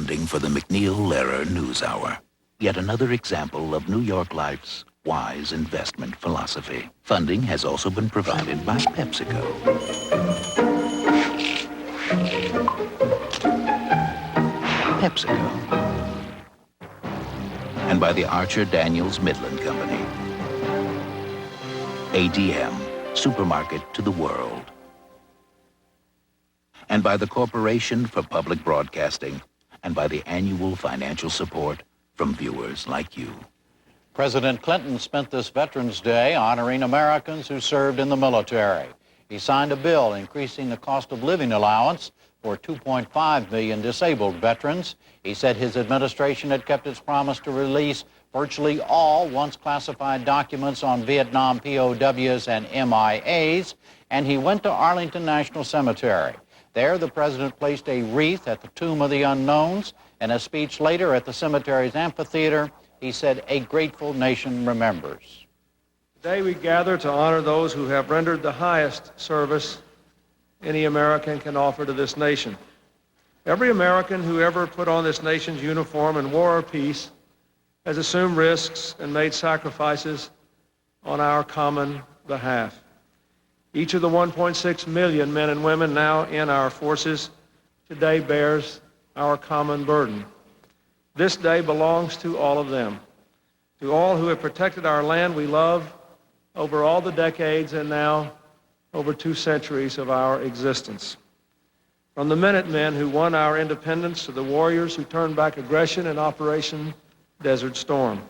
funding for the MacNeil Lehrer NewsHour. Yet another example of New York Life's wise investment philosophy. Funding has also been provided by PepsiCo. And by the Archer Daniels Midland Company. ADM, supermarket to the world. And by the Corporation for Public Broadcasting, and by the annual financial support from viewers like you. President Clinton spent this Veterans Day honoring Americans who served in the military. He signed a bill increasing the cost of living allowance for 2.5 million disabled veterans. He said his administration had kept its promise to release virtually all once classified documents on Vietnam POWs and MIAs, and he went to Arlington National Cemetery. There, the president placed a wreath at the Tomb of the Unknowns, and a speech later at the cemetery's amphitheater, he said, "A grateful nation remembers." Today we gather to honor those who have rendered the highest service any American can offer to this nation. Every American who ever put on this nation's uniform in war or peace has assumed risks and made sacrifices on our common behalf. Each of the 1.6 million men and women now in our forces today bears our common burden. This day belongs to all of them, to all who have protected our land we love over all the decades and now over 2 centuries of our existence. From the Minutemen who won our independence to the warriors who turned back aggression in Operation Desert Storm.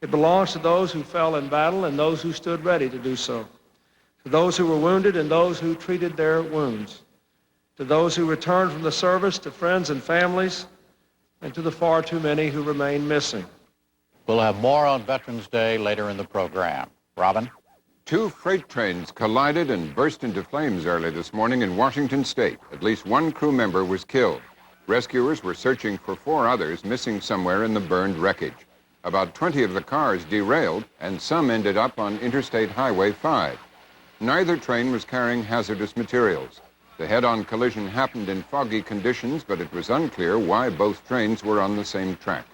It belongs to those who fell in battle and those who stood ready to do so, to those who were wounded and those who treated their wounds, to those who returned from the service, to friends and families, and to the far too many who remain missing. We'll have more on Veterans Day later in the program. Robin? 2 freight trains collided and burst into flames early this morning in Washington State. At least 1 crew member was killed. Rescuers were searching for 4 others missing somewhere in the burned wreckage. About 20 of the cars derailed, and some ended up on Interstate Highway 5. Neither train was carrying hazardous materials. The head-on collision happened in foggy conditions, but it was unclear why both trains were on the same track.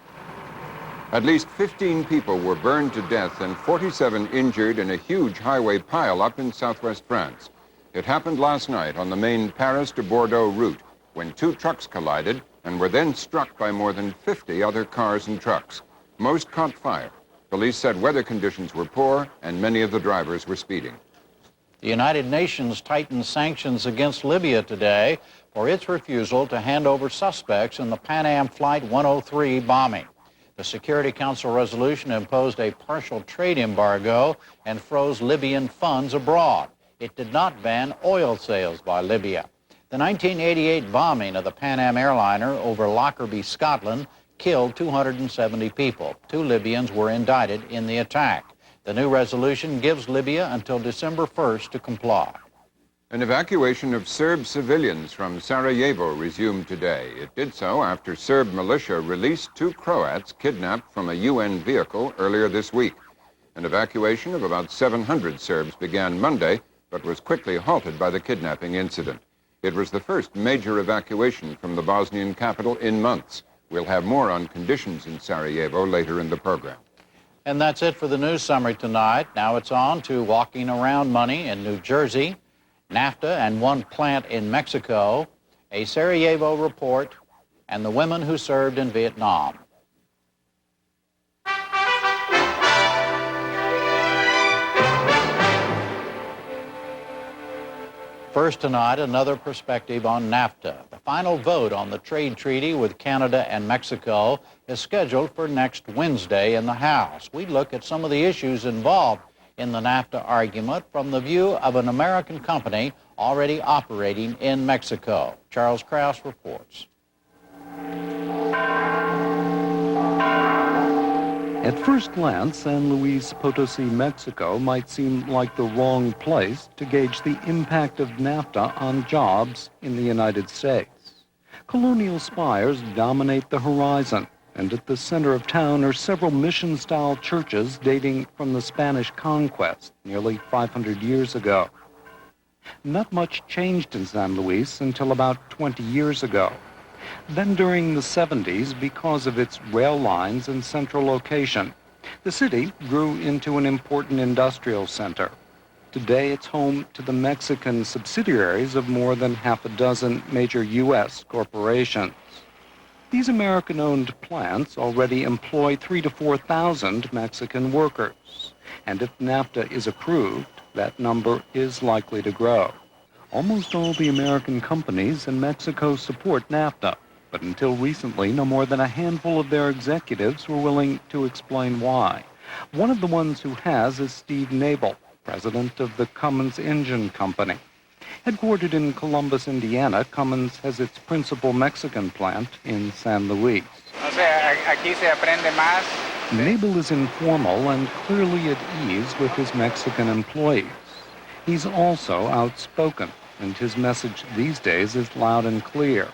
At least 15 people were burned to death and 47 injured in a huge highway pileup in southwest France. It happened last night on the main Paris to Bordeaux route, when 2 trucks collided and were then struck by more than 50 other cars and trucks. Most caught fire. Police said weather conditions were poor and many of the drivers were speeding. The United Nations tightened sanctions against Libya today for its refusal to hand over suspects in the Pan Am Flight 103 bombing. The Security Council resolution imposed a partial trade embargo and froze Libyan funds abroad. It did not ban oil sales by Libya. The 1988 bombing of the Pan Am airliner over Lockerbie, Scotland, killed 270 people. 2 Libyans were indicted in the attack. The new resolution gives Libya until December 1st to comply. An evacuation of Serb civilians from Sarajevo resumed today. It did so after Serb militia released 2 Croats kidnapped from a UN vehicle earlier this week. An evacuation of about 700 Serbs began Monday, but was quickly halted by the kidnapping incident. It was the first major evacuation from the Bosnian capital in months. We'll have more on conditions in Sarajevo later in the program. And that's it for the news summary tonight. Now it's on to walking around money in New Jersey, NAFTA and 1 plant in Mexico, a Sarajevo report, and the women who served in Vietnam. First tonight, another perspective on NAFTA. The final vote on the trade treaty with Canada and Mexico is scheduled for next Wednesday in the House. We look at some of the issues involved in the NAFTA argument from the view of an American company already operating in Mexico. Charles Krause reports. At first glance, San Luis Potosi, Mexico might seem like the wrong place to gauge the impact of NAFTA on jobs in the United States. Colonial spires dominate the horizon, and at the center of town are several mission-style churches dating from the Spanish conquest nearly 500 years ago. Not much changed in San Luis until about 20 years ago. Then during the 70s, because of its rail lines and central location, the city grew into an important industrial center. Today, it's home to the Mexican subsidiaries of more than half a dozen major U.S. corporations. These American-owned plants already employ 3,000 to 4,000 Mexican workers. And if NAFTA is approved, that number is likely to grow. Almost all the American companies in Mexico support NAFTA, but until recently, no more than a handful of their executives were willing to explain why. One of the ones who has is Steve Nabel, president of the Cummins Engine Company. Headquartered in Columbus, Indiana, Cummins has its principal Mexican plant in San Luis. Nabel is informal and clearly at ease with his Mexican employees. He's also outspoken, and his message these days is loud and clear.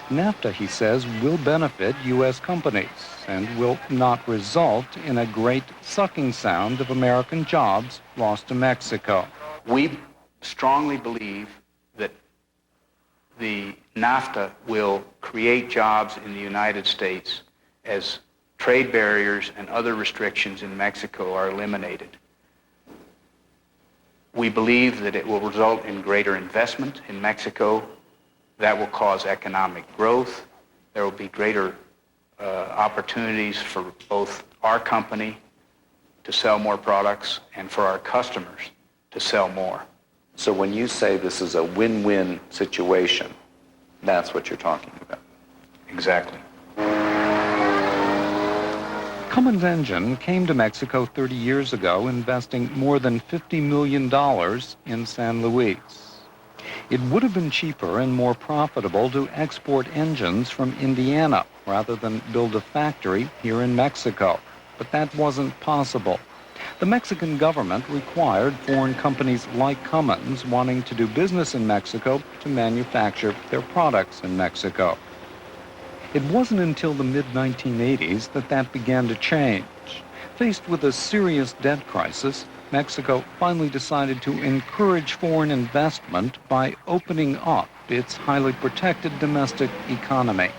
NAFTA, he says, will benefit U.S. companies and will not result in a great sucking sound of American jobs lost to Mexico. We strongly believe that the NAFTA will create jobs in the United States as trade barriers and other restrictions in Mexico are eliminated. We believe that it will result in greater investment in Mexico. That will cause economic growth. There will be greater opportunities for both our company to sell more products and for our customers to sell more. So when you say this is a win-win situation, that's what you're talking about. Exactly. Cummins Engine came to Mexico 30 years ago, investing more than $50 million in San Luis. It would have been cheaper and more profitable to export engines from Indiana rather than build a factory here in Mexico, but that wasn't possible. The Mexican government required foreign companies like Cummins wanting to do business in Mexico to manufacture their products in Mexico. It wasn't until the mid-1980s that that began to change. Faced with a serious debt crisis, Mexico finally decided to encourage foreign investment by opening up its highly protected domestic economy.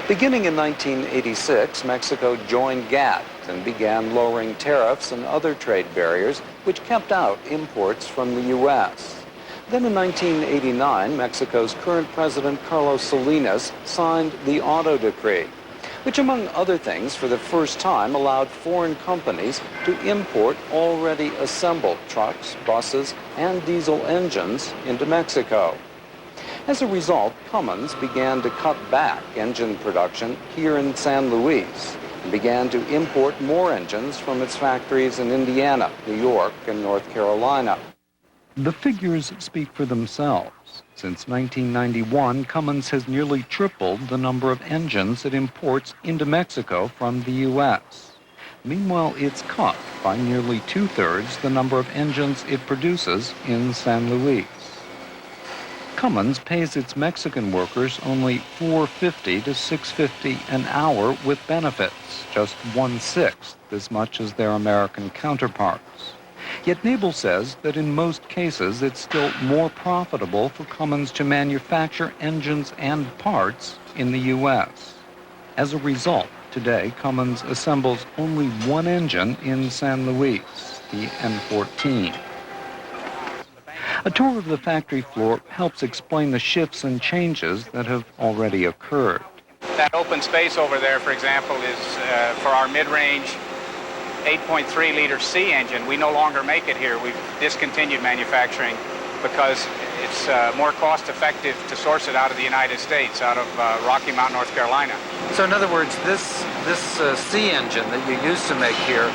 Beginning in 1986, Mexico joined GATT and began lowering tariffs and other trade barriers which kept out imports from the U.S. Then in 1989, Mexico's current president, Carlos Salinas, signed the Auto Decree, which among other things, for the first time, allowed foreign companies to import already assembled trucks, buses, and diesel engines into Mexico. As a result, Cummins began to cut back engine production here in San Luis and began to import more engines from its factories in Indiana, New York, and North Carolina. The figures speak for themselves. Since 1991, Cummins has nearly tripled the number of engines it imports into Mexico from the U.S. Meanwhile, it's cut by nearly two-thirds the number of engines it produces in San Luis. Cummins pays its Mexican workers only $4.50 to $6.50 an hour with benefits, just 1/6 as much as their American counterparts. Yet Nabel says that in most cases it's still more profitable for Cummins to manufacture engines and parts in the U.S. As a result, today Cummins assembles only one engine in San Luis, the N14. A tour of the factory floor helps explain the shifts and changes that have already occurred. That open space over there, for example, is for our mid-range 8.3-liter C engine. We no longer make it here. We've discontinued manufacturing because it's more cost-effective to source it out of the United States, out of Rocky Mount, North Carolina. So in other words, this C engine that you used to make here,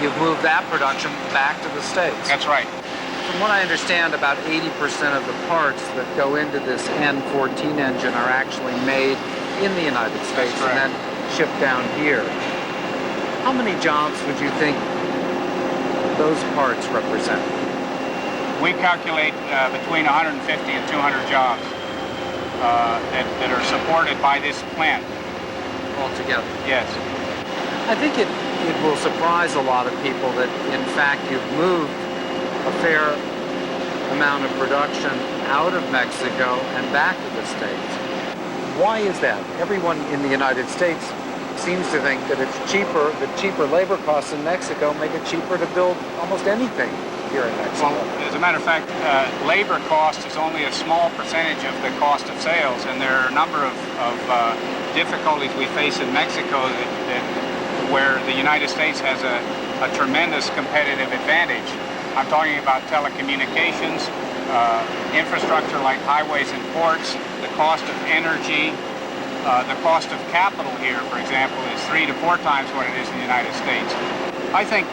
you've moved that production back to the States. That's right. From what I understand, about 80% of the parts that go into this N14 engine are actually made in the United States and then shipped down here. How many jobs would you think those parts represent? We calculate between 150 and 200 jobs that are supported by this plant. Altogether? Yes. I think it will surprise a lot of people that, in fact, you've moved a fair amount of production out of Mexico and back to the States. Why is that? Everyone in the United States seems to think that it's cheaper, the cheaper labor costs in Mexico make it cheaper to build almost anything here in Mexico. Well, as a matter of fact, labor cost is only a small percentage of the cost of sales, and there are a number of difficulties we face in Mexico where the United States has a tremendous competitive advantage. I'm talking about telecommunications, infrastructure like highways and ports, the cost of energy, the cost of capital here, for example, is 3 to 4 times what it is in the United States. I think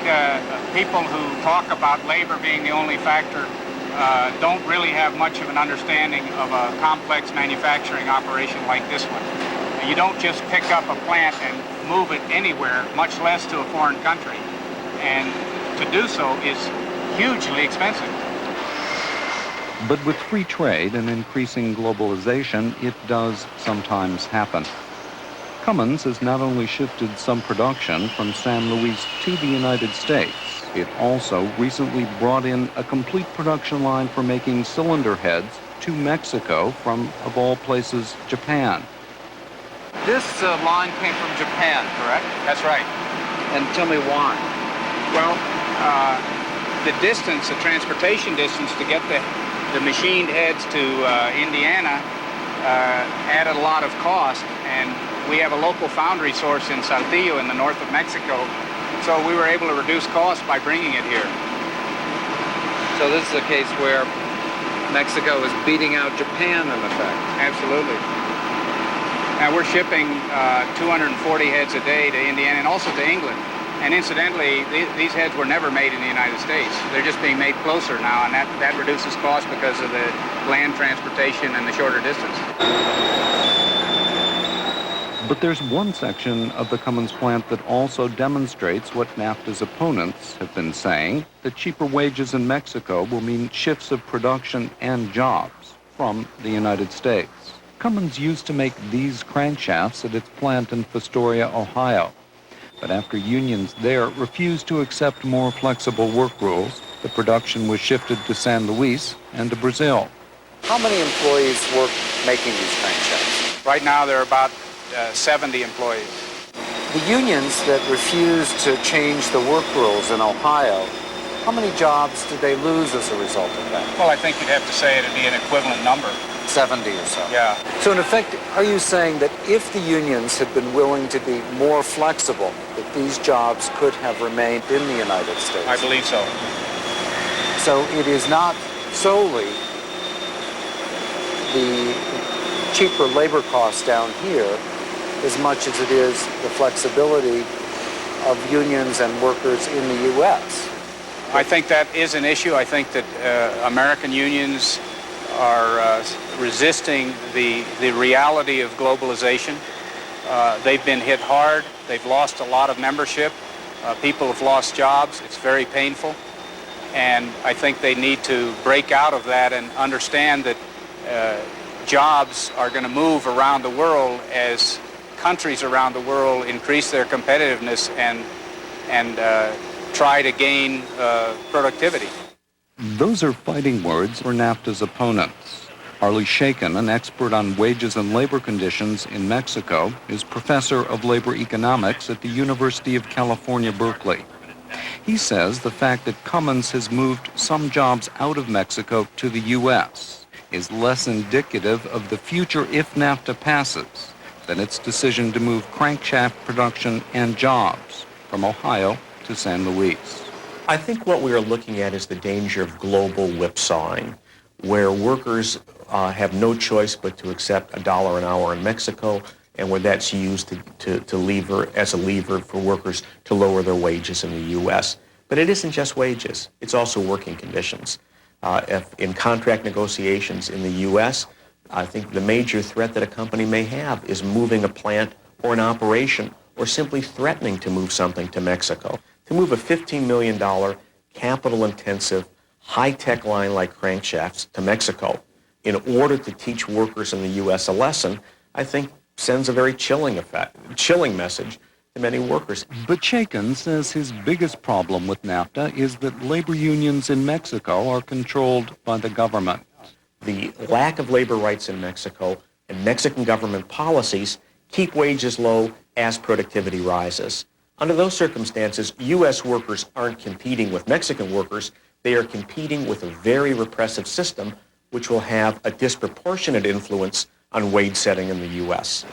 people who talk about labor being the only factor don't really have much of an understanding of a complex manufacturing operation like this one. You don't just pick up a plant and move it anywhere, much less to a foreign country. And to do so is hugely expensive. But with free trade and increasing globalization, it does sometimes happen. Cummins has not only shifted some production from San Luis to the United States, it also recently brought in a complete production line for making cylinder heads to Mexico from, of all places, Japan. This line came from Japan, correct? That's right. And tell me why. Well, the distance, the transportation distance to get the machined heads to Indiana added a lot of cost, and we have a local foundry source in Saltillo in the north of Mexico, so we were able to reduce costs by bringing it here. So this is a case where Mexico is beating out Japan in effect. Absolutely. Now we're shipping 240 heads a day to Indiana and also to England. And incidentally, these heads were never made in the United States. They're just being made closer now, and that reduces cost because of the land transportation and the shorter distance. But there's one section of the Cummins plant that also demonstrates what NAFTA's opponents have been saying, that cheaper wages in Mexico will mean shifts of production and jobs from the United States. Cummins used to make these crankshafts at its plant in Fostoria, Ohio. But after unions there refused to accept more flexible work rules, the production was shifted to San Luis and to Brazil. How many employees work making these crankshafts? Right now, there are about 70 employees. The unions that refused to change the work rules in Ohio, how many jobs did they lose as a result of that? Well, I think you'd have to say it'd be an equivalent number. 70 or so. Yeah. So in effect, are you saying that if the unions had been willing to be more flexible, that these jobs could have remained in the United States? I believe so. So it is not solely the cheaper labor costs down here as much as it is the flexibility of unions and workers in the U.S. I think that is an issue. I think that American unions are resisting the reality of globalization. They've been hit hard. They've lost a lot of membership. People have lost jobs. It's very painful. And I think they need to break out of that and understand that jobs are going to move around the world as countries around the world increase their competitiveness and try to gain productivity. Those are fighting words for NAFTA's opponents. Harley Shaken, an expert on wages and labor conditions in Mexico, is professor of labor economics at the University of California, Berkeley. He says the fact that Cummins has moved some jobs out of Mexico to the U.S. is less indicative of the future if NAFTA passes than its decision to move crankshaft production and jobs from Ohio to San Luis. I think what we are looking at is the danger of global whipsawing, where workers have no choice but to accept $1 an hour in Mexico, and where that's used to lever as a lever for workers to lower their wages in the U.S. But it isn't just wages; it's also working conditions. If in contract negotiations in the U.S., I think the major threat that a company may have is moving a plant or an operation, or simply threatening to move something to Mexico. To move a $15 million capital-intensive, high-tech line like crankshafts to Mexico in order to teach workers in the U.S. a lesson, I think sends a very chilling message to many workers. But Chaikin says his biggest problem with NAFTA is that labor unions in Mexico are controlled by the government. The lack of labor rights in Mexico and Mexican government policies keep wages low as productivity rises. Under those circumstances, U.S. workers aren't competing with Mexican workers. They are competing with a very repressive system which will have a disproportionate influence on wage setting in the U.S.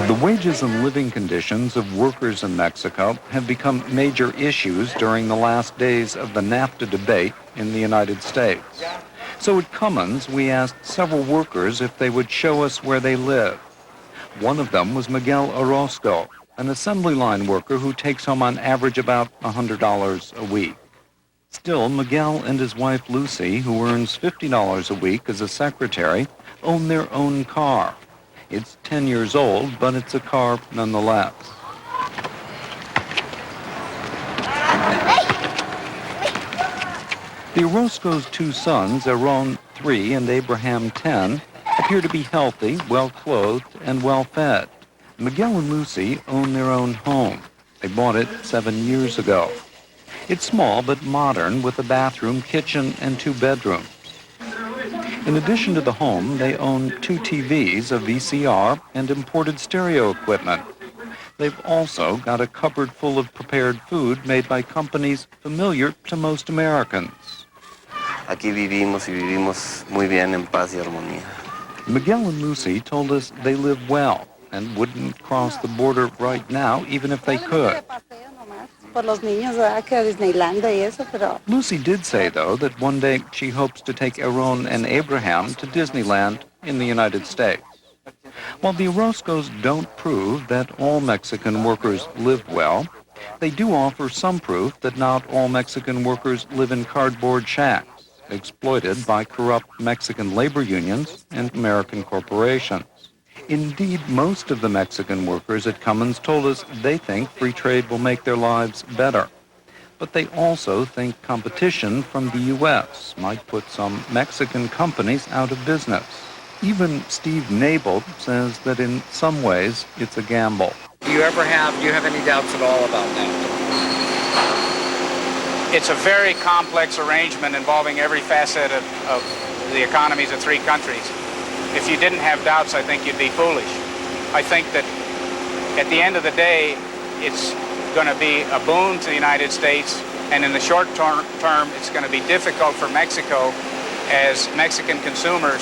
The wages and living conditions of workers in Mexico have become major issues during the last days of the NAFTA debate in the United States. So at Cummins, we asked several workers if they would show us where they live. One of them was Miguel Orozco, an assembly line worker who takes home on average about $100 a week. Still, Miguel and his wife Lucy, who earns $50 a week as a secretary, own their own car. It's 10 years old, but it's a car nonetheless. The Orozco's two sons, Aaron, 3, and Abraham, 10, appear to be healthy, well-clothed, and well-fed. Miguel and Lucy own their own home. They bought it 7 years ago. It's small but modern, with a bathroom, kitchen, and 2 bedrooms. In addition to the home, they own 2 TVs, a VCR, and imported stereo equipment. They've also got a cupboard full of prepared food made by companies familiar to most Americans. Aquí vivimos y vivimos muy bien en paz y armonía. Miguel and Lucy told us they live well and wouldn't cross the border right now even if they could. Lucy did say, though, that one day she hopes to take Aaron and Abraham to Disneyland in the United States. While the Orozcos don't prove that all Mexican workers live well, they do offer some proof that not all Mexican workers live in cardboard shacks, exploited by corrupt Mexican labor unions and American corporations. Indeed, most of the Mexican workers at Cummins told us they think free trade will make their lives better. But they also think competition from the U.S. might put some Mexican companies out of business. Even Steve Nabel says that in some ways it's a gamble. Do you have any doubts at all about that? It's a very complex arrangement involving every facet of the economies of 3 countries. If you didn't have doubts, I think you'd be foolish. I think that at the end of the day, it's going to be a boon to the United States, and in the short term, it's going to be difficult for Mexico as Mexican consumers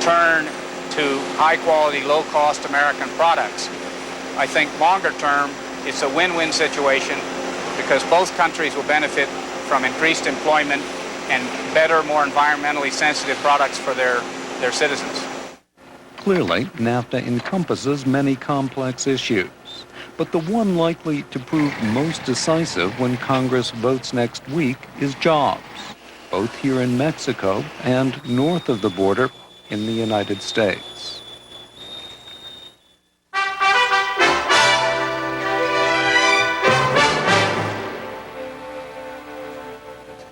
turn to high-quality, low-cost American products. I think longer term, it's a win-win situation because both countries will benefit from increased employment and better, more environmentally sensitive products for their citizens. Clearly, NAFTA encompasses many complex issues, but the one likely to prove most decisive when Congress votes next week is jobs, both here in Mexico and north of the border in the United States.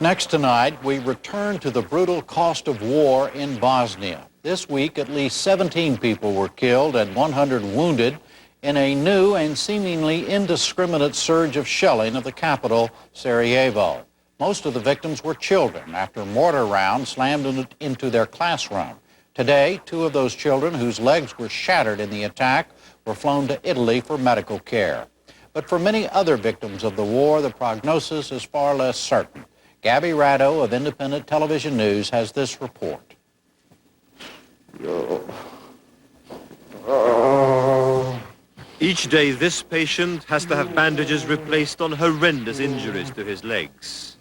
Next tonight, we return to the brutal cost of war in Bosnia. This week, at least 17 people were killed and 100 wounded in a new and seemingly indiscriminate surge of shelling of the capital, Sarajevo. Most of the victims were children after mortar rounds slammed into their classroom. Today, 2 of those children whose legs were shattered in the attack were flown to Italy for medical care. But for many other victims of the war, the prognosis is far less certain. Gabby Ratto of Independent Television News has this report. Each day, this patient has to have bandages replaced on horrendous injuries to his legs.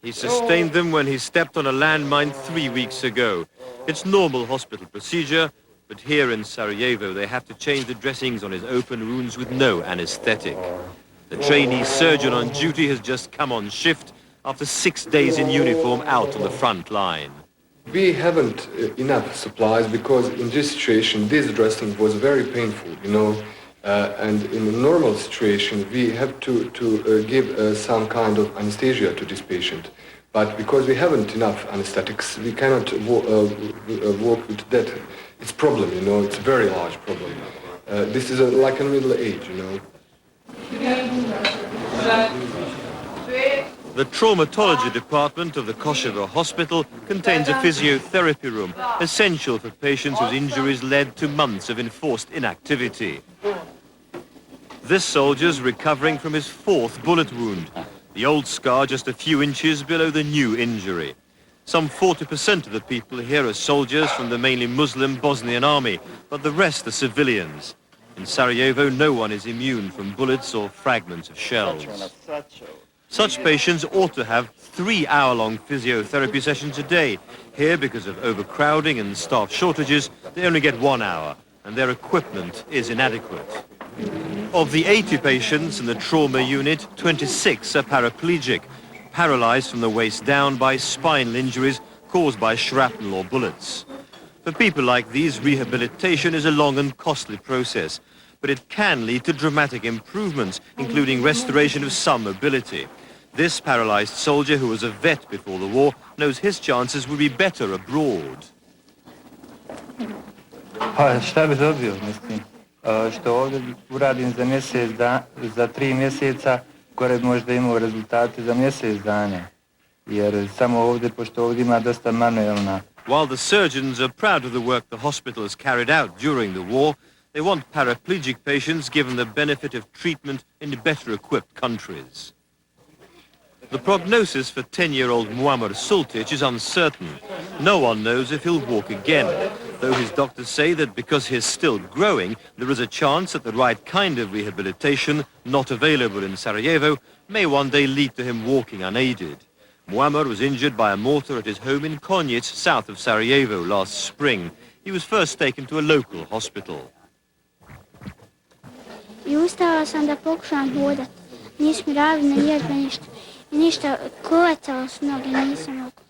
He sustained them when he stepped on a landmine 3 weeks ago. It's normal hospital procedure, but here in Sarajevo, they have to change the dressings on his open wounds with no anesthetic. The trainee surgeon on duty has just come on shift after 6 days in uniform out on the front line. We haven't enough supplies because in this situation, this dressing was very painful, you know. And in a normal situation, we have to give some kind of anesthesia to this patient. But because we haven't enough anesthetics, we cannot work with that. It's a problem, you know, it's a very large problem. This is like a middle age, you know. The traumatology department of the Kosovo hospital contains a physiotherapy room, essential for patients whose injuries led to months of enforced inactivity. This soldier's recovering from his 4th bullet wound, the old scar just a few inches below the new injury. Some 40% of the people here are soldiers from the mainly Muslim Bosnian army, but the rest are civilians. In Sarajevo, no one is immune from bullets or fragments of shells. Such patients ought to have 3-hour-long physiotherapy sessions a day. Here, because of overcrowding and staff shortages, they only get 1 hour, and their equipment is inadequate. Of the 80 patients in the trauma unit, 26 are paraplegic, paralyzed from the waist down by spinal injuries caused by shrapnel or bullets. For people like these, rehabilitation is a long and costly process, but it can lead to dramatic improvements, including restoration of some mobility. This paralyzed soldier, who was a vet before the war, knows his chances would be better abroad. Šta bi dobio, mislim, što ovdje uradim za za 3 mjeseca, gore možda imao rezultate za mjesec dana, jer samo ovdje, pošto ovdje ima dosta manuelna. While the surgeons are proud of the work the hospital has carried out during the war, they want paraplegic patients given the benefit of treatment in better equipped countries. The prognosis for 10-year-old Muammar Sultic is uncertain. No one knows if he'll walk again, though his doctors say that because he's still growing, there is a chance that the right kind of rehabilitation, not available in Sarajevo, may one day lead to him walking unaided. Muammar was injured by a mortar at his home in Konjic, south of Sarajevo, last spring. He was first taken to a local hospital. I ustala sam da pokušam hodat. Nisu mi radili na jedbe ništa. I ništa, koletala su noge, nisam mogla.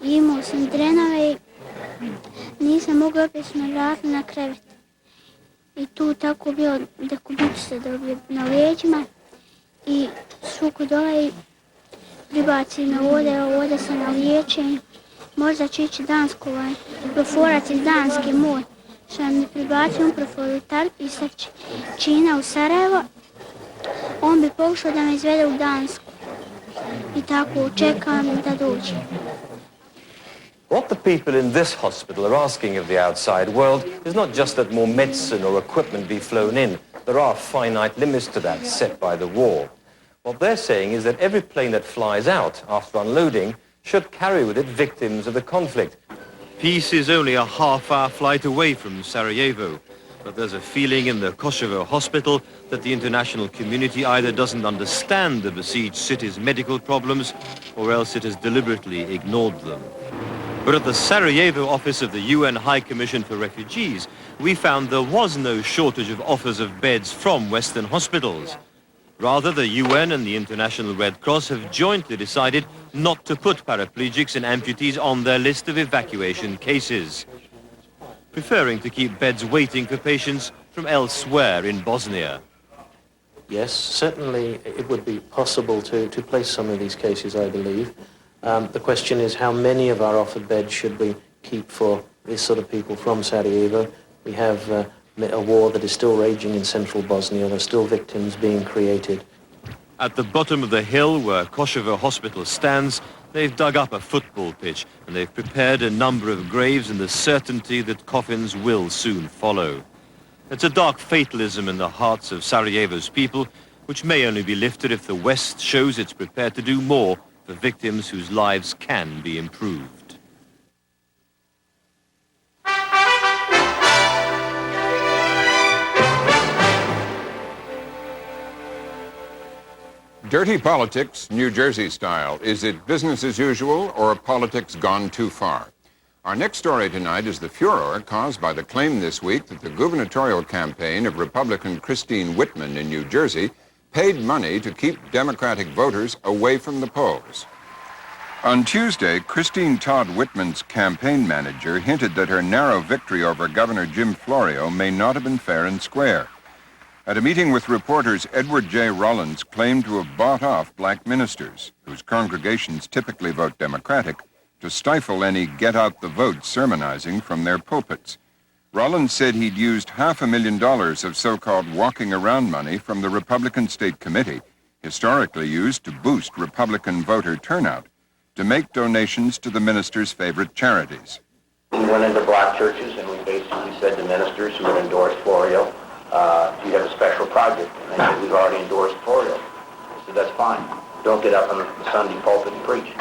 I imao sam drenove i nisam mogla, opet su me vratili na krevet. I tu tako bilo da kubicu se dobije na leđima i svuku dole i pribaci me ovdje sam na liječenju. Možda će ići Dansku, proforac iz Danske moj. Što mi pribacio proforutar iz Čina u Sarajevo, on bi pokušao da me izvede u Dansku. I tako čekam da dođe. What the people in this hospital are asking of the outside world is not just that more medicine or equipment be flown in. There are finite limits to that set by the war. What they're saying is that every plane that flies out after unloading should carry with it victims of the conflict. Peace is only a half-hour flight away from Sarajevo, but there's a feeling in the Kosovo hospital that the international community either doesn't understand the besieged city's medical problems or else it has deliberately ignored them. But at the Sarajevo office of the UN High Commission for Refugees, we found there was no shortage of offers of beds from Western hospitals. Rather, the UN and the International Red Cross have jointly decided not to put paraplegics and amputees on their list of evacuation cases, preferring to keep beds waiting for patients from elsewhere in Bosnia. Yes, certainly it would be possible to place some of these cases, I believe. The question is how many of our offered beds should we keep for this sort of people from Sarajevo. We have a war that is still raging in central Bosnia. There are still victims being created. At the bottom of the hill where Kosovo Hospital stands, they've dug up a football pitch and they've prepared a number of graves in the certainty that coffins will soon follow. It's a dark fatalism in the hearts of Sarajevo's people, which may only be lifted if the West shows it's prepared to do more for victims whose lives can be improved. Dirty politics, New Jersey style. Is it business as usual or politics gone too far? Our next story tonight is the furor caused by the claim this week that the gubernatorial campaign of Republican Christine Whitman in New Jersey paid money to keep Democratic voters away from the polls. On Tuesday, Christine Todd Whitman's campaign manager hinted that her narrow victory over Governor Jim Florio may not have been fair and square. At a meeting with reporters, Edward J. Rollins claimed to have bought off black ministers, whose congregations typically vote Democratic, to stifle any get-out-the-vote sermonizing from their pulpits. Rollins said he'd used $500,000 of so-called walking-around money from the Republican State Committee, historically used to boost Republican voter turnout, to make donations to the minister's favorite charities. We went into black churches and we basically said to ministers who had endorsed Florio, do you have a special project? And they said, we've already endorsed Florio. I said, that's fine. Don't get up on the Sunday pulpit and preach.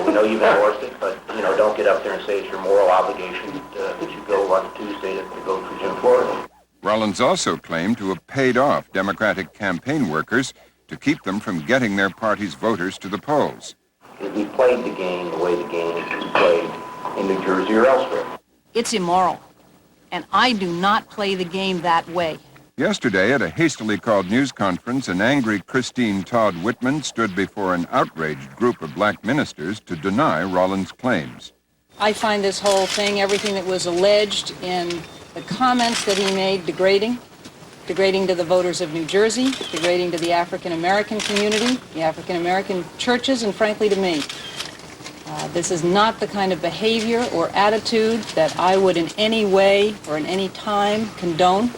We know you've endorsed it, but, don't get up there and say it's your moral obligation that you go on Tuesday to go preach in Florida. Rollins also claimed to have paid off Democratic campaign workers to keep them from getting their party's voters to the polls. We played the game the way the game is played in New Jersey or elsewhere. It's immoral, and I do not play the game that way. Yesterday, at a hastily called news conference, an angry Christine Todd Whitman stood before an outraged group of black ministers to deny Rollins' claims. I find this whole thing, everything that was alleged in the comments that he made, degrading to the voters of New Jersey, degrading to the African-American community, the African-American churches, and frankly to me. This is not the kind of behavior or attitude that I would in any way or in any time condone,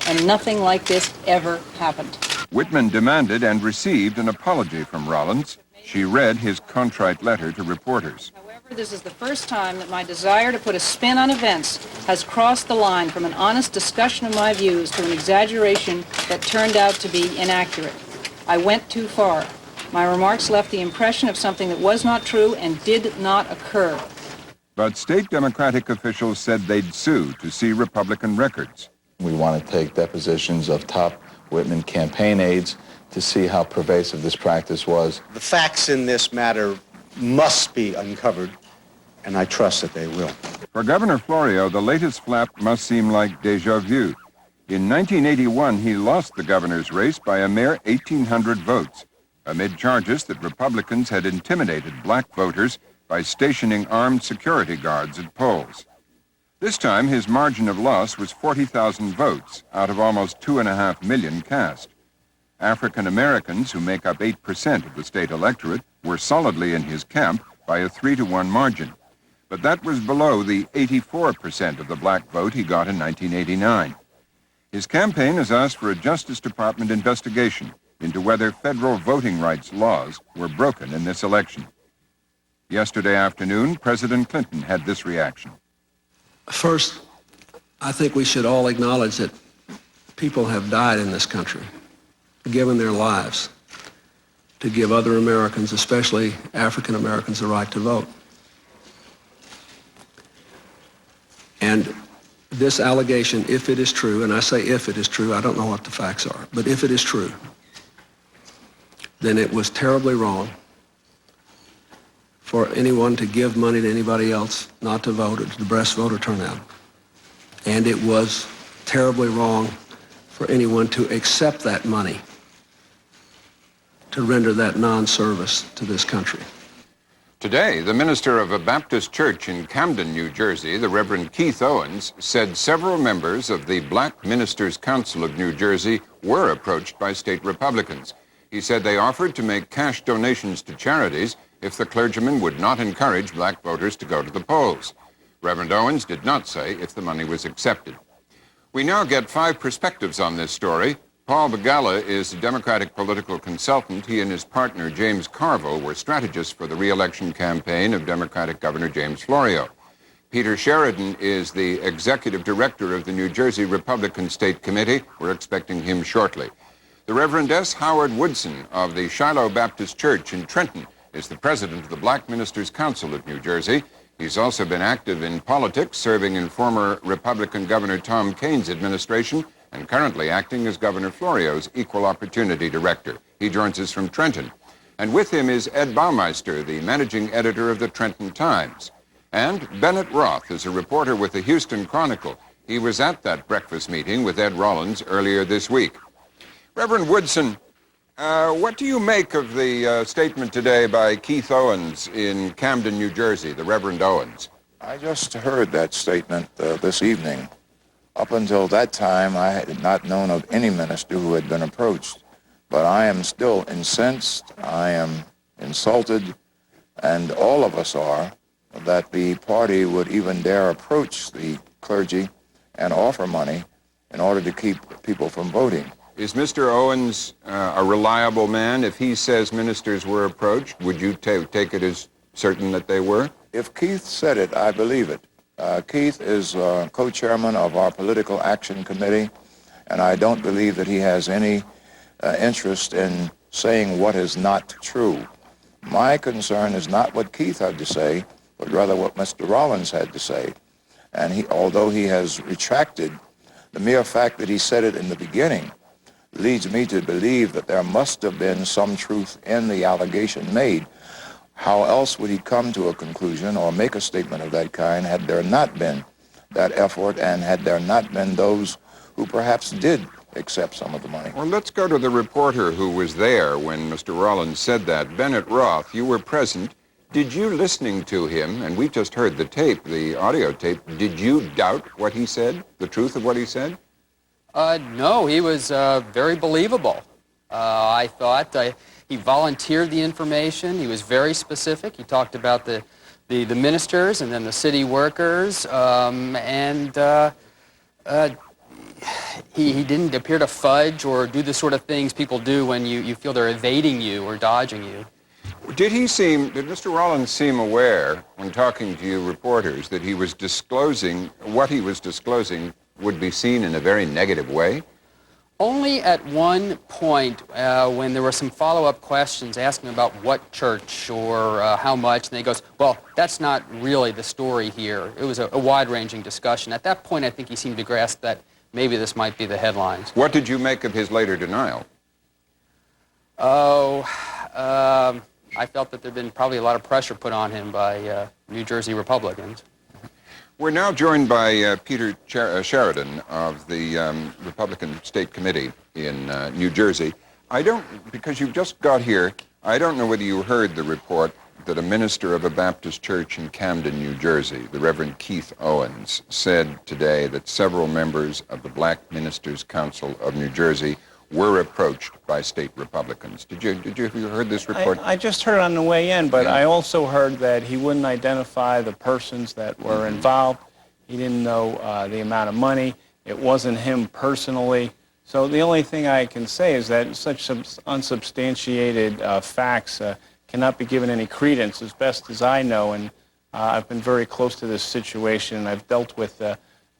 and nothing like this ever happened. Whitman demanded and received an apology from Rollins. She read his contrite letter to reporters. However, this is the first time that my desire to put a spin on events has crossed the line from an honest discussion of my views to an exaggeration that turned out to be inaccurate. I went too far. My remarks left the impression of something that was not true and did not occur. But state Democratic officials said they'd sue to see Republican records. We want to take depositions of top Whitman campaign aides to see how pervasive this practice was. The facts in this matter must be uncovered, and I trust that they will. For Governor Florio, the latest flap must seem like déjà vu. In 1981, he lost the governor's race by a mere 1,800 votes, amid charges that Republicans had intimidated black voters by stationing armed security guards at polls. This time, his margin of loss was 40,000 votes out of almost 2.5 million cast. African Americans, who make up 8% of the state electorate, were solidly in his camp by a 3-to-1 margin. But that was below the 84% of the black vote he got in 1989. His campaign has asked for a Justice Department investigation into whether federal voting rights laws were broken in this election. Yesterday afternoon, President Clinton had this reaction. First, I think we should all acknowledge that people have died in this country, given their lives to give other Americans, especially African Americans, the right to vote. And this allegation, if it is true, and I say if it is true, I don't know what the facts are, but if it is true, then it was terribly wrong for anyone to give money to anybody else not to vote at the breast voter turnout. And it was terribly wrong for anyone to accept that money to render that non-service to this country. Today, the minister of a Baptist church in Camden, New Jersey, the Reverend Keith Owens, said several members of the Black Ministers' Council of New Jersey were approached by state Republicans. He said they offered to make cash donations to charities if the clergyman would not encourage black voters to go to the polls. Reverend Owens did not say if the money was accepted. We now get 5 perspectives on this story. Paul Begala is a Democratic political consultant. He and his partner, James Carville, were strategists for the re-election campaign of Democratic Governor James Florio. Peter Sheridan is the executive director of the New Jersey Republican State Committee. We're expecting him shortly. The Reverend S. Howard Woodson of the Shiloh Baptist Church in Trenton is the president of the Black Ministers' Council of New Jersey. He's also been active in politics, serving in former Republican Governor Tom Kaine's administration and currently acting as Governor Florio's Equal Opportunity Director. He joins us from Trenton. And with him is Ed Baumeister, the managing editor of the Trenton Times. And Bennett Roth is a reporter with the Houston Chronicle. He was at that breakfast meeting with Ed Rollins earlier this week. Reverend Woodson, what do you make of the statement today by Keith Owens in Camden, New Jersey, the Reverend Owens? I just heard that statement this evening. Up until that time, I had not known of any minister who had been approached. But I am still incensed, I am insulted, and all of us are, that the party would even dare approach the clergy and offer money in order to keep people from voting. Is Mr. Owens a reliable man? If he says ministers were approached, would you take it as certain that they were? If Keith said it, I believe it. Keith is co-chairman of our Political Action Committee, and I don't believe that he has any interest in saying what is not true. My concern is not what Keith had to say, but rather what Mr. Rollins had to say. And although he has retracted, the mere fact that he said it in the beginning leads me to believe that there must have been some truth in the allegation made. How else would he come to a conclusion or make a statement of that kind had there not been that effort and had there not been those who perhaps did accept some of the money? Well, let's go to the reporter who was there when Mr. Rollins said that. Bennett Roth, you were present. Did you, listening to him, and we've just heard the tape, the audio tape, did you doubt what he said, the truth of what he said? No, he was very believable. I thought he volunteered the information. He was very specific. He talked about the ministers and then the city workers, he didn't appear to fudge or do the sort of things people do when you feel they're evading you or dodging you. Did Mr. Rollins seem aware, when talking to you reporters, that he was disclosing, what he was disclosing would be seen in a very negative way? Only at one point when there were some follow-up questions asking about what church or how much, and he goes, well, that's not really the story here. It was a wide-ranging discussion. At that point, I think he seemed to grasp that maybe this might be the headlines. What did you make of his later denial? I felt that there had been probably a lot of pressure put on him by New Jersey Republicans. We're now joined by Peter Sheridan of the Republican State Committee in New Jersey. Because you've just got here, I don't know whether you heard the report that a minister of a Baptist church in Camden, New Jersey, the Reverend Keith Owens, said today that several members of the Black Ministers Council of New Jersey were approached by state Republicans. Have you heard this report? I just heard on the way in, but I also heard that he wouldn't identify the persons that were involved. He didn't know the amount of money. It wasn't him personally. So the only thing I can say is that such unsubstantiated facts cannot be given any credence, as best as I know. And I've been very close to this situation. I've dealt with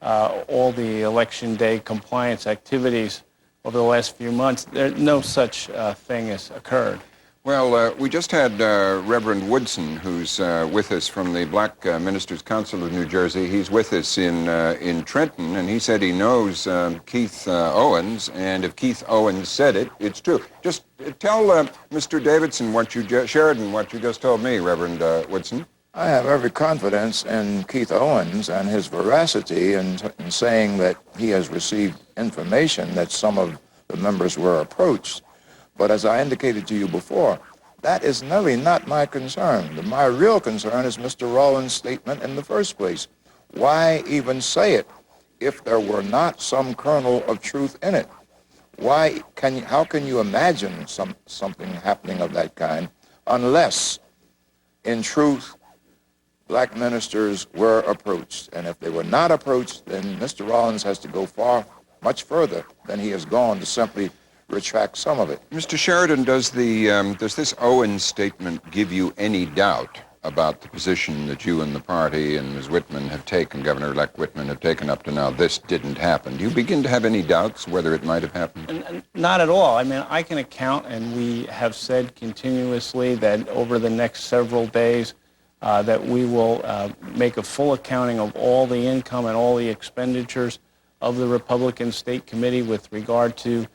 all the election day compliance activities over the last few months. No such thing has occurred. Well, we just had Reverend Woodson, who's with us from the Black Ministers Council of New Jersey. He's with us in Trenton, and he said he knows Keith Owens, and if Keith Owens said it, it's true. Just tell Mr. Davidson Sheridan what you just told me, Reverend Woodson. I have every confidence in Keith Owens and his veracity in saying that he has received information that some of the members were approached. But as I indicated to you before, that is really not my concern. My real concern is Mr. Rollins' statement in the first place. Why even say it if there were not some kernel of truth in it? How can you imagine something happening of that kind unless, in truth, Black ministers were approached? And if they were not approached, then Mr. Rollins has to go much further than he has gone to simply retract some of it. Mr. Sheridan, does this Owens statement give you any doubt about the position that you and the party and Ms. Whitman have taken, Governor-elect Whitman have taken up to now? This didn't happen. Do you begin to have any doubts whether it might have happened? Not at all. I mean, I can account, and we have said continuously that over the next several days that we will make a full accounting of all the income and all the expenditures of the Republican State Committee with regard to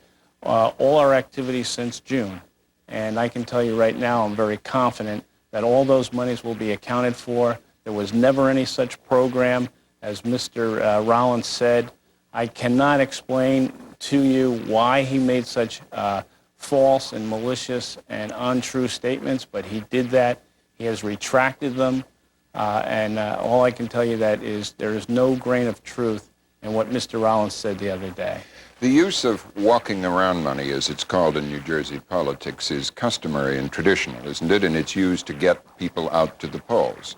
all our activities since June. And I can tell you right now, I'm very confident that all those monies will be accounted for. There was never any such program, as Mr. Rollins said. I cannot explain to you why he made such false and malicious and untrue statements, but he did that. He has retracted them, and all I can tell you that is there is no grain of truth and what Mr. Rollins said the other day. The use of walking around money, as it's called in New Jersey politics, is customary and traditional, isn't it? And it's used to get people out to the polls.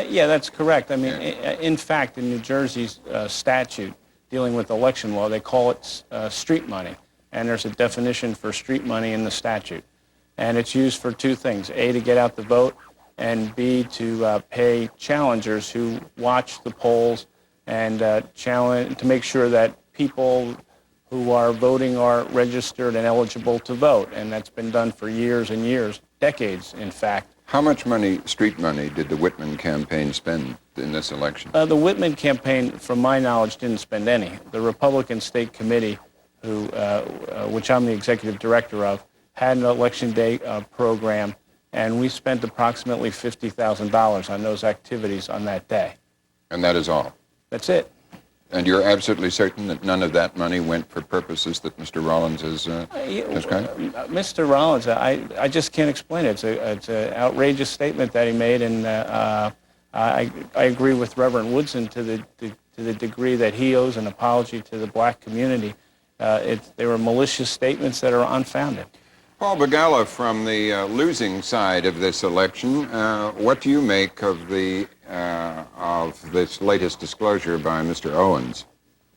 Yeah, that's correct. I mean, in fact, in New Jersey's statute dealing with election law, they call it street money. And there's a definition for street money in the statute. And it's used for two things: A, to get out the vote, and B, to pay challengers who watch the polls and challenge to make sure that people who are voting are registered and eligible to vote. And that's been done for years and years, decades, in fact. How much money, street money, did the Whitman campaign spend in this election? The Whitman campaign, from my knowledge, didn't spend any. The Republican State Committee, which I'm the executive director of, had an election day program, and we spent approximately $50,000 on those activities on that day. And that is all? That's it. And you're absolutely certain that none of that money went for purposes that Mr. Rollins has described? Mr. Rollins, I just can't explain it. It's an outrageous statement that he made, and I agree with Reverend Woodson to the degree that he owes an apology to the black community. They were malicious statements that are unfounded. Paul Begala, from the losing side of this election, what do you make of this latest disclosure by Mr. Owens,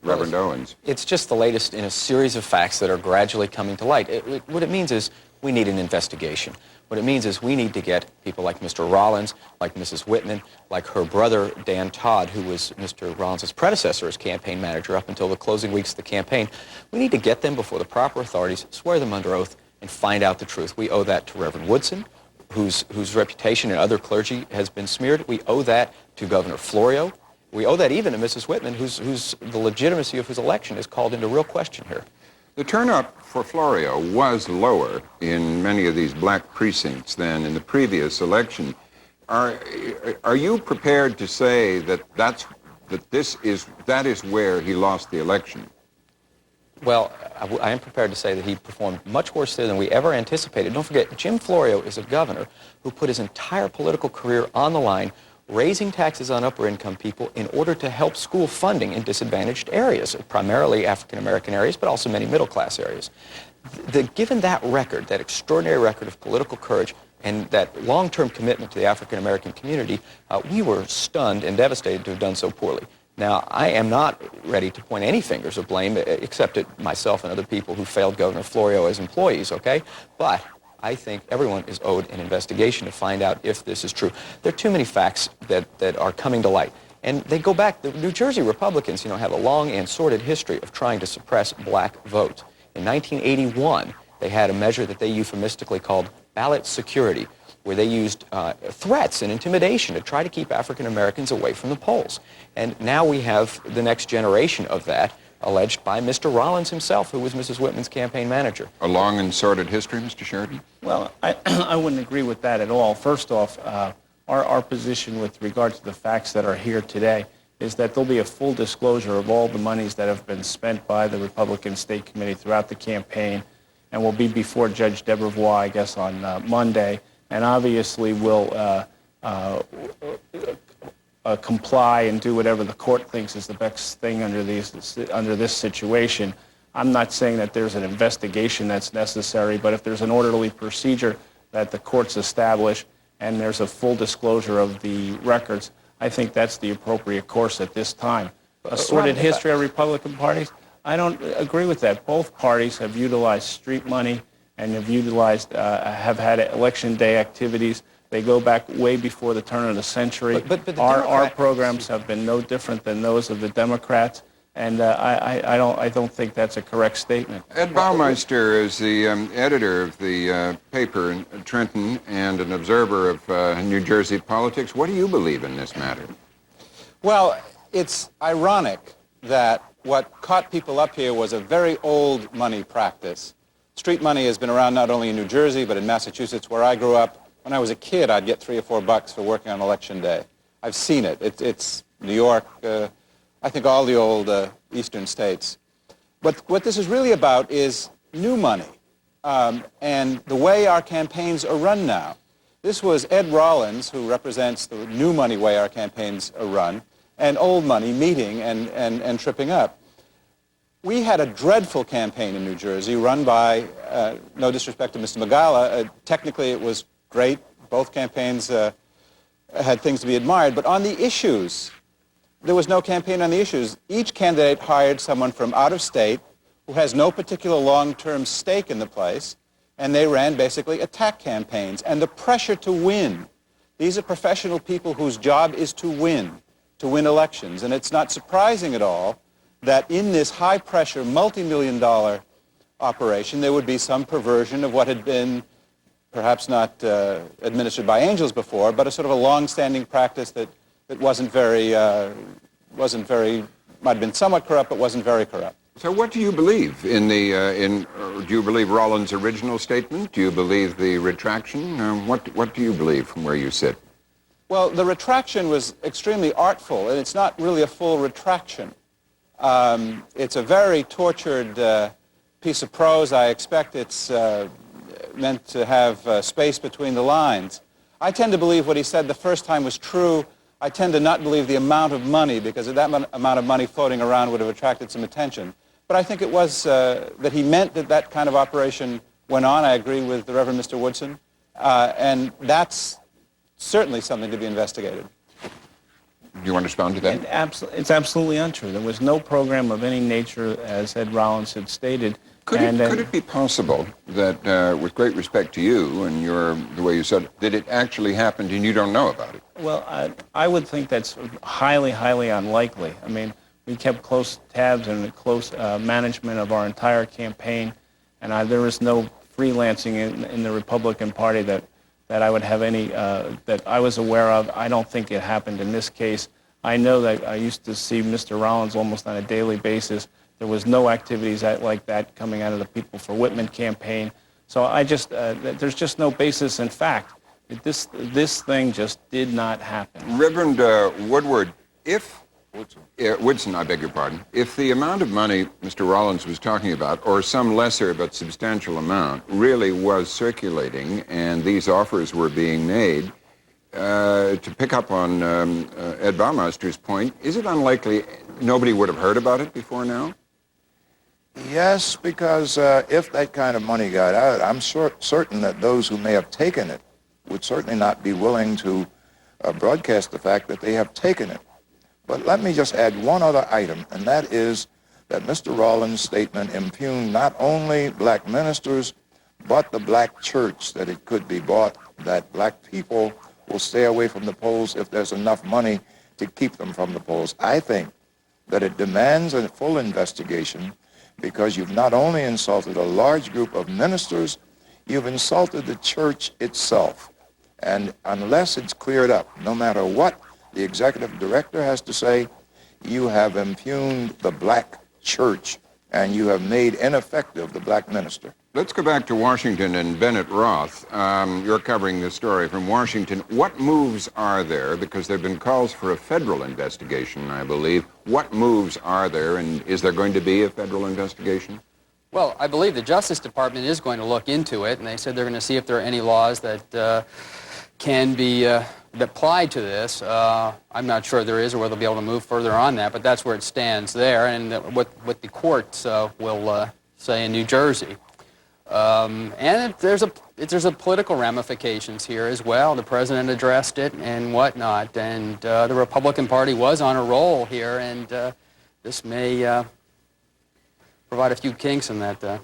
Reverend Owens? It's just the latest in a series of facts that are gradually coming to light. What it means is we need an investigation. What it means is we need to get people like Mr. Rollins, like Mrs. Whitman, like her brother Dan Todd, who was Mr. Rollins' predecessor as campaign manager up until the closing weeks of the campaign. We need to get them before the proper authorities, swear them under oath, and find out the truth. We owe that to Reverend Woodson, whose reputation in other clergy has been smeared. We owe that to Governor Florio. We owe that even to Mrs. Whitman, whose the legitimacy of his election is called into real question here. The turnout for Florio was lower in many of these black precincts than in the previous election. Are you prepared to say that that is where he lost the election? Well, I am prepared to say that he performed much worse there than we ever anticipated. Don't forget, Jim Florio is a governor who put his entire political career on the line, raising taxes on upper-income people in order to help school funding in disadvantaged areas, primarily African-American areas, but also many middle-class areas. Given that record, that extraordinary record of political courage, and that long-term commitment to the African-American community, we were stunned and devastated to have done so poorly. Now, I am not ready to point any fingers of blame, except at myself and other people who failed Governor Florio as employees, okay? But I think everyone is owed an investigation to find out if this is true. There are too many facts that are coming to light. And they go back, the New Jersey Republicans, have a long and sordid history of trying to suppress black votes. In 1981, they had a measure that they euphemistically called ballot security, where they used threats and intimidation to try to keep African Americans away from the polls. And now we have the next generation of that, alleged by Mr. Rollins himself, who was Mrs. Whitman's campaign manager. A long and sordid history, Mr. Sheridan? Well, I wouldn't agree with that at all. First off, our position with regard to the facts that are here today is that there'll be a full disclosure of all the monies that have been spent by the Republican State Committee throughout the campaign, and will be before Judge Debevoise, I guess, on Monday, and obviously will comply and do whatever the court thinks is the best thing under this situation. I'm not saying that there's an investigation that's necessary, but if there's an orderly procedure that the courts establish and there's a full disclosure of the records, I think that's the appropriate course at this time. A sordid history of Republican parties, I don't agree with that. Both parties have utilized street money and have had election day activities. They go back way before the turn of the century. But our programs have been no different than those of the Democrats, and I don't think that's a correct statement. Ed Baumeister is the editor of the paper in Trenton and an observer of New Jersey politics. What do you believe in this matter? Well, it's ironic that what caught people up here was a very old money practice. Street money has been around not only in New Jersey, but in Massachusetts, where I grew up. When I was a kid, I'd get $3 or $4 for working on Election Day. I've seen it. It's New York, I think all the old eastern states. But what this is really about is new money and the way our campaigns are run now. This was Ed Rollins, who represents the new money way our campaigns are run, and old money meeting and tripping up. We had a dreadful campaign in New Jersey run by, no disrespect to Mr. Magala, technically it was great. Both campaigns had things to be admired, but on the issues, there was no campaign on the issues. Each candidate hired someone from out of state who has no particular long-term stake in the place, and they ran basically attack campaigns. And the pressure to win, these are professional people whose job is to win elections. And it's not surprising at all that in this high-pressure, multi-million-dollar operation, there would be some perversion of what had been perhaps not administered by angels before, but a sort of a long-standing practice that wasn't very, might have been somewhat corrupt, but wasn't very corrupt. So what do you believe in the, do you believe Rollins' original statement? Do you believe the retraction? What do you believe from where you sit? Well, the retraction was extremely artful, and it's not really a full retraction. It's a very tortured piece of prose. I expect it's meant to have space between the lines. I tend to believe what he said the first time was true. I tend to not believe the amount of money, because that amount of money floating around would have attracted some attention. But I think it was that he meant that that kind of operation went on. I agree with the Reverend Mr. Woodson. And that's certainly something to be investigated. Do you want to respond to that? It's absolutely untrue. There was no program of any nature, as Ed Rollins had stated. Could it be possible that, with great respect to you and the way you said it, that it actually happened and you don't know about it? Well, I would think that's highly, highly unlikely. I mean, we kept close tabs and close management of our entire campaign, and there was no freelancing in the Republican Party that I would have any, that I was aware of. I don't think it happened in this case. I know that I used to see Mr. Rollins almost on a daily basis. There was no activities like that coming out of the People for Whitman campaign. So there's just no basis in fact. This thing just did not happen. Reverend Woodson, I beg your pardon, if the amount of money Mr. Rollins was talking about, or some lesser but substantial amount, really was circulating and these offers were being made, to pick up on Ed Baumester's point, is it unlikely nobody would have heard about it before now? Yes, because if that kind of money got out, I'm certain that those who may have taken it would certainly not be willing to broadcast the fact that they have taken it. But let me just add one other item, and that is that Mr. Rollins' statement impugned not only black ministers, but the black church, that it could be bought, that black people will stay away from the polls if there's enough money to keep them from the polls. I think that it demands a full investigation, because you've not only insulted a large group of ministers, you've insulted the church itself. And unless it's cleared up, no matter what the executive director has to say, you have impugned the black church, and you have made ineffective the black minister. Let's go back to Washington and Bennett Roth. You're covering this story from Washington. What moves are there? Because there have been calls for a federal investigation, I believe. What moves are there, and is there going to be a federal investigation? Well, I believe the Justice Department is going to look into it, and they said they're going to see if there are any laws that can be applied to this. I'm not sure there is, or whether they'll be able to move further on that, but that's where it stands there, and what the courts will say in New Jersey. And there's a political ramifications here as well. The president addressed it and whatnot, and the Republican Party was on a roll here, and this may provide a few kinks in that.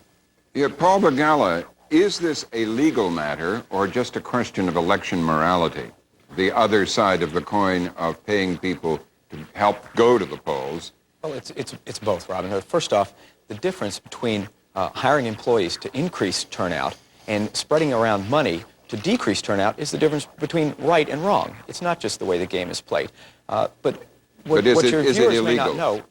Yeah, Paul Begala, is this a legal matter or just a question of election morality? The other side of the coin of paying people to help go to the polls? Well, it's both, Robin. First off, the difference between hiring employees to increase turnout and spreading around money to decrease turnout is the difference between right and wrong. It's not just the way the game is played. But what your viewers may not know,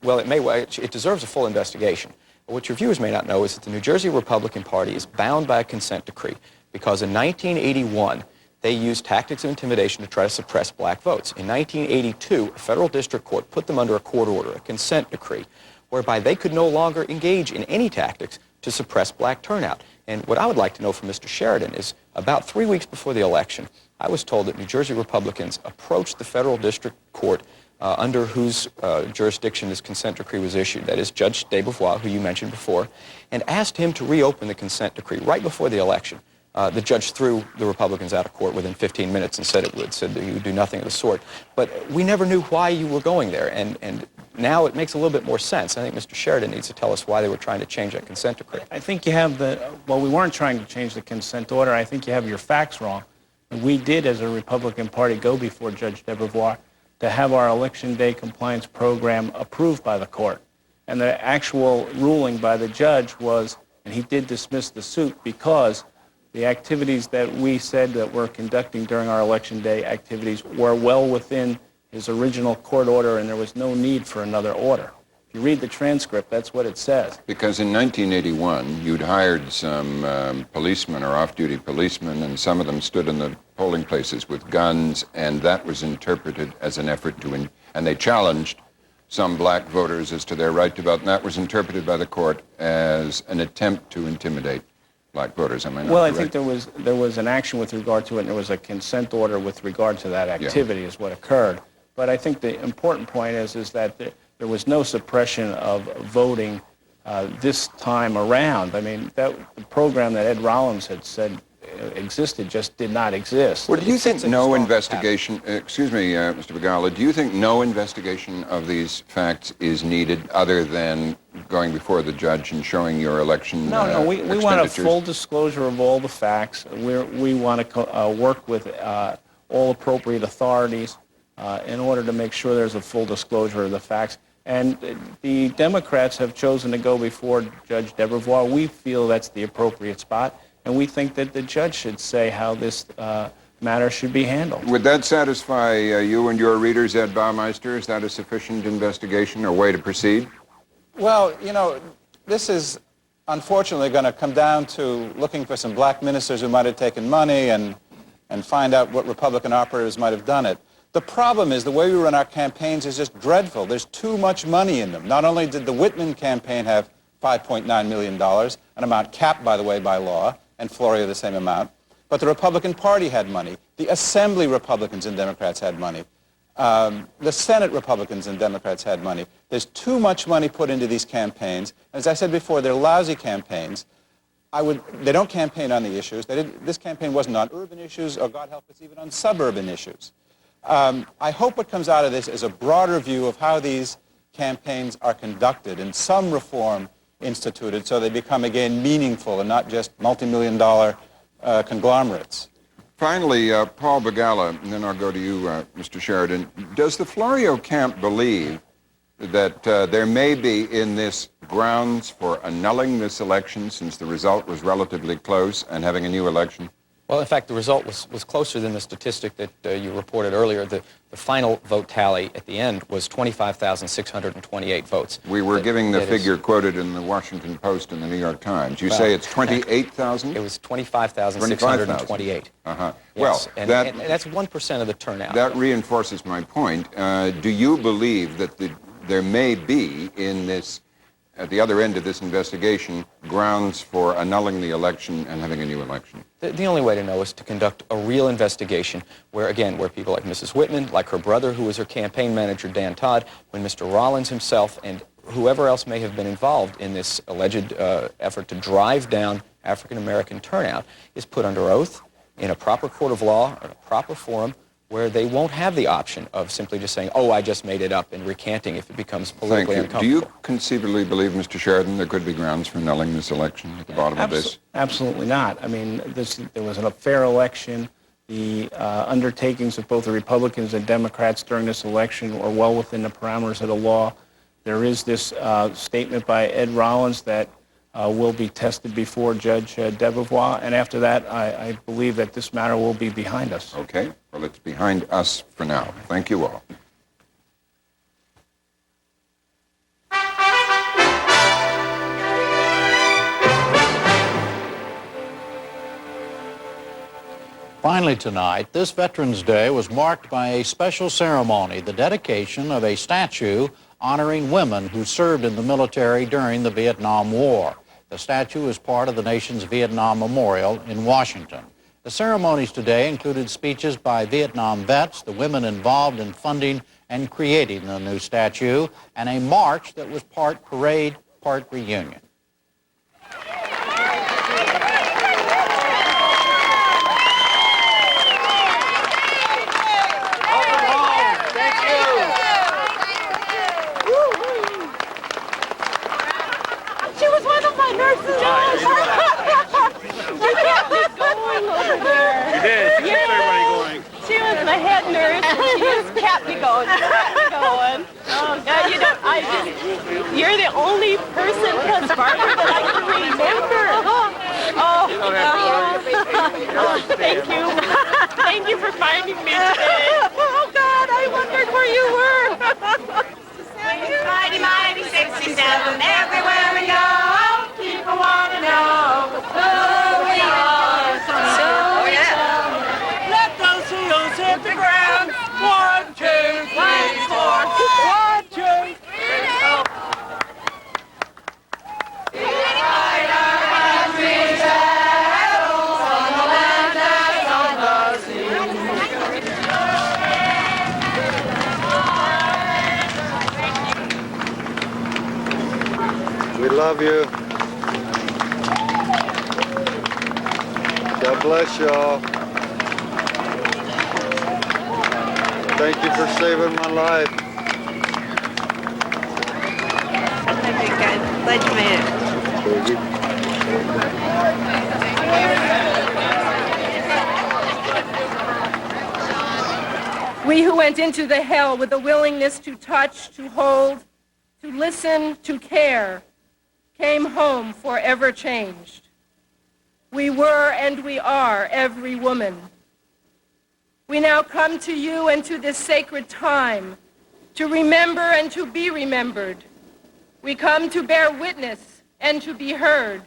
well, it deserves a full investigation. But what your viewers may not know is that the New Jersey Republican Party is bound by a consent decree, because in 1981, they used tactics of intimidation to try to suppress black votes. In 1982, a federal district court put them under a court order, a consent decree, whereby they could no longer engage in any tactics to suppress black turnout. And what I would like to know from Mr. Sheridan is, about 3 weeks before the election, I was told that New Jersey Republicans approached the federal district court under whose jurisdiction this consent decree was issued, that is Judge DeBevois, who you mentioned before, and asked him to reopen the consent decree right before the election. The judge threw the Republicans out of court within 15 minutes and said that he would do nothing of the sort. But we never knew why you were going there, and now it makes a little bit more sense. I think Mr. Sheridan needs to tell us why they were trying to change that consent decree. I think you have well, we weren't trying to change the consent order. I think you have your facts wrong. We did, as a Republican Party, go before Judge DeBevois to have our Election Day compliance program approved by the court. And the actual ruling by the judge was, and he did dismiss the suit because the activities that we said that we're conducting during our Election Day activities were well within his original court order, and there was no need for another order. If you read the transcript, that's what it says. Because in 1981, you'd hired some policemen or off-duty policemen, and some of them stood in the polling places with guns, and that was interpreted as an effort to, and they challenged some black voters as to their right to vote, and that was interpreted by the court as an attempt to intimidate black voters. Am I not Well, I correct? think there was an action with regard to it, and there was a consent order with regard to that activity is what occurred. But I think the important point is that there was no suppression of voting this time around. I mean, the program that Ed Rollins had said existed just did not exist. Well, do you think no investigation, excuse me, Mr. Begala, do you think no investigation of these facts is needed other than going before the judge and showing your election No, we want a full disclosure of all the facts. We want to work with all appropriate authorities in order to make sure there's a full disclosure of the facts. And the Democrats have chosen to go before Judge DeBevois. We feel that's the appropriate spot, and we think that the judge should say how this matter should be handled. Would that satisfy you and your readers, Ed Baumeister? Is that a sufficient investigation or way to proceed? Well, you know, this is unfortunately going to come down to looking for some black ministers who might have taken money and find out what Republican operatives might have done it. The problem is the way we run our campaigns is just dreadful. There's too much money in them. Not only did the Whitman campaign have $5.9 million, an amount capped, by the way, by law, and Florio the same amount, but the Republican Party had money. The Assembly Republicans and Democrats had money. The Senate Republicans and Democrats had money. There's too much money put into these campaigns. As I said before, they're lousy campaigns. They don't campaign on the issues. This campaign wasn't on urban issues, or God help us, even on suburban issues. I hope what comes out of this is a broader view of how these campaigns are conducted and some reform instituted so they become, again, meaningful and not just multi-million-dollar conglomerates. Finally, Paul Begala, and then I'll go to you, Mr. Sheridan. Does the Florio camp believe that there may be in this grounds for annulling this election since the result was relatively close and having a new election? Well, in fact, the result was closer than the statistic that you reported earlier. The final vote tally at the end was 25,628 votes. We were giving the figure quoted in the Washington Post and the New York Times. You say it's 28,000? It was 25,628. Uh-huh. Yes, Well, and that's 1% of the turnout. That reinforces my point. Do you believe that there may be in this, at the other end of this investigation, grounds for annulling the election and having a new election? The only way to know is to conduct a real investigation where people like Mrs. Whitman, like her brother, who was her campaign manager, Dan Todd, when Mr. Rollins himself and whoever else may have been involved in this alleged effort to drive down African-American turnout is put under oath in a proper court of law, in a proper forum, where they won't have the option of simply just saying, oh, I just made it up, and recanting if it becomes politically uncomfortable. Do you conceivably believe, Mr. Sheridan, there could be grounds for annulling this election at the bottom of this? Absolutely not. I mean, there was a fair election. The undertakings of both the Republicans and Democrats during this election were well within the parameters of the law. There is this statement by Ed Rollins that will be tested before Judge DeBevois, and after that, I believe that this matter will be behind us. Okay. Well, it's behind us for now. Thank you all. Finally tonight, this Veterans Day was marked by a special ceremony, the dedication of a statue honoring women who served in the military during the Vietnam War. The statue is part of the nation's Vietnam Memorial in Washington. The ceremonies today included speeches by Vietnam vets, the women involved in funding and creating the new statue, and a march that was part parade, part reunion. She was one of my nurses. She kept me going over there. You did. She kept everybody going. She was my head nurse, and she just kept me going. Oh God, you're the only person plus Barbara that I can remember. Thank you. Thank you for finding me today. Oh God, I wondered where you were. Mighty, mighty, 67, everywhere we go, people want to know who we are. So let those heels hit the ground. 1, 2, 3, 4. 1, 2, 3, 4. We love you. God bless y'all. Thank you for saving my life. Okay, guys, glad you made it. We who went into the hell with a willingness to touch, to hold, to listen, to care, came home forever changed. We were and we are every woman. We now come to you and to this sacred time to remember and to be remembered. We come to bear witness and to be heard,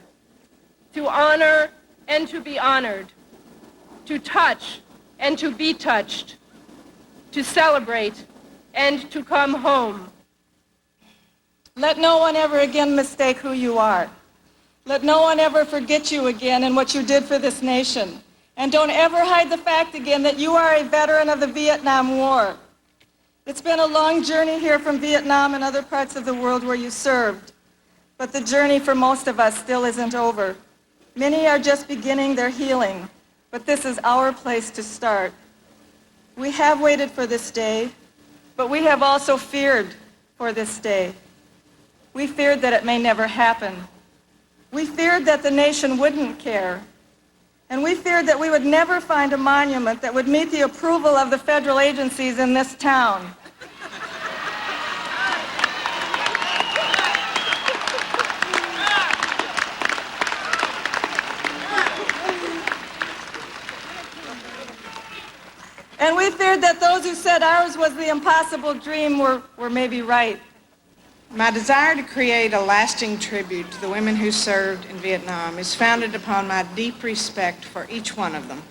to honor and to be honored, to touch and to be touched, to celebrate and to come home. Let no one ever again mistake who you are. Let no one ever forget you again and what you did for this nation. And don't ever hide the fact again that you are a veteran of the Vietnam War. It's been a long journey here from Vietnam and other parts of the world where you served. But the journey for most of us still isn't over. Many are just beginning their healing, but this is our place to start. We have waited for this day, but we have also feared for this day. We feared that it may never happen. We feared that the nation wouldn't care. And we feared that we would never find a monument that would meet the approval of the federal agencies in this town. And we feared that those who said ours was the impossible dream were maybe right. My desire to create a lasting tribute to the women who served in Vietnam is founded upon my deep respect for each one of them.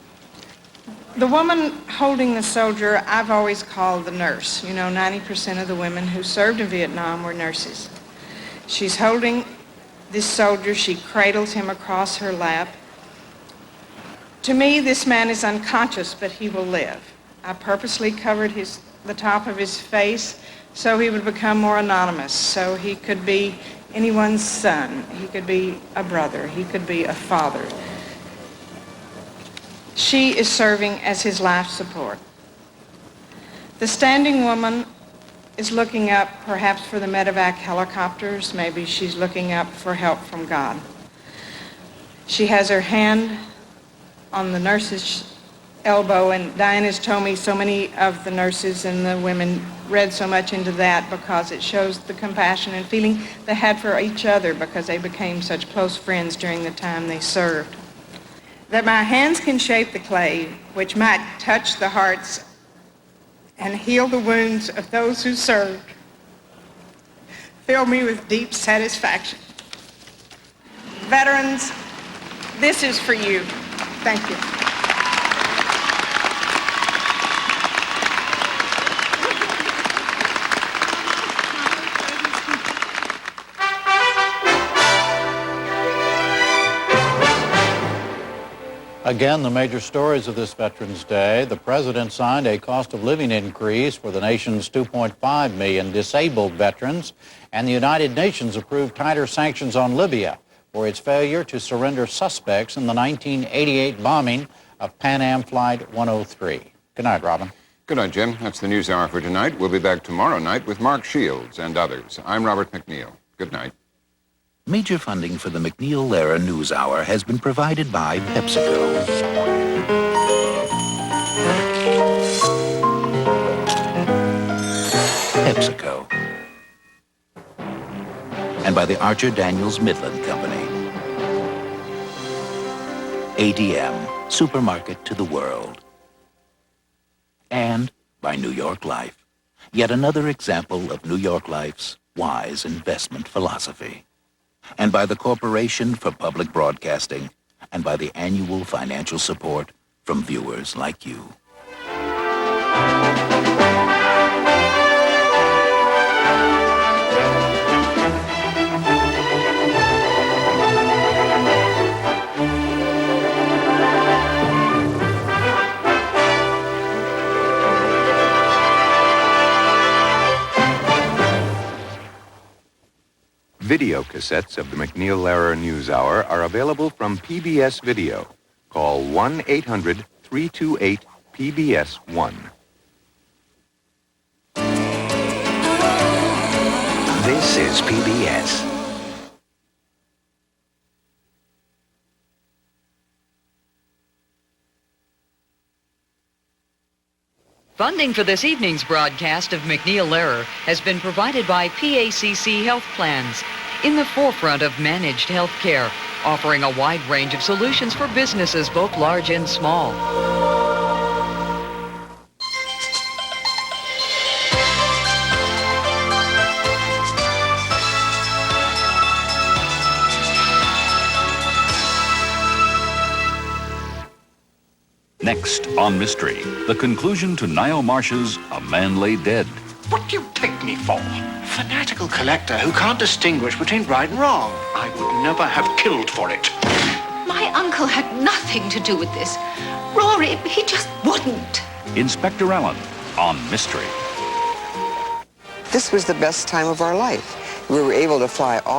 The woman holding the soldier, I've always called the nurse. You know, 90% of the women who served in Vietnam were nurses. She's holding this soldier. She cradles him across her lap. To me, this man is unconscious, but he will live. I purposely covered the top of his face so he would become more anonymous, so he could be anyone's son, he could be a brother, he could be a father. She is serving as his life support. The standing woman is looking up perhaps for the medevac helicopters, maybe she's looking up for help from God. She has her hand on the nurse's elbow, and Diane has told me so many of the nurses and the women read so much into that because it shows the compassion and feeling they had for each other because they became such close friends during the time they served. That my hands can shape the clay, which might touch the hearts and heal the wounds of those who served, fill me with deep satisfaction. Veterans, this is for you. Thank you. Again, the major stories of this Veterans Day. The president signed a cost of living increase for the nation's 2.5 million disabled veterans, and the United Nations approved tighter sanctions on Libya for its failure to surrender suspects in the 1988 bombing of Pan Am Flight 103. Good night, Robin. Good night, Jim. That's the NewsHour for tonight. We'll be back tomorrow night with Mark Shields and others. I'm Robert MacNeil. Good night. Major funding for the MacNeil-Lehrer NewsHour has been provided by PepsiCo. PepsiCo. And by the Archer Daniels Midland Company. ADM, supermarket to the world. And by New York Life, yet another example of New York Life's wise investment philosophy. And by the Corporation for Public Broadcasting, and by the annual financial support from viewers like you. Video cassettes of the MacNeil-Lehrer NewsHour are available from PBS Video. Call 1-800-328-PBS-1. This is PBS. Funding for this evening's broadcast of MacNeil-Lehrer has been provided by PACC Health Plans, in the forefront of managed health care, offering a wide range of solutions for businesses both large and small. Next on Mystery, the conclusion to Niall Marsh's A Man Lay Dead. What do you take me for? Fanatical collector who can't distinguish between right and wrong. I would never have killed for it. My uncle had nothing to do with this. Rory, he just wouldn't. Inspector Allen on Mystery. This was the best time of our life. We were able to fly all of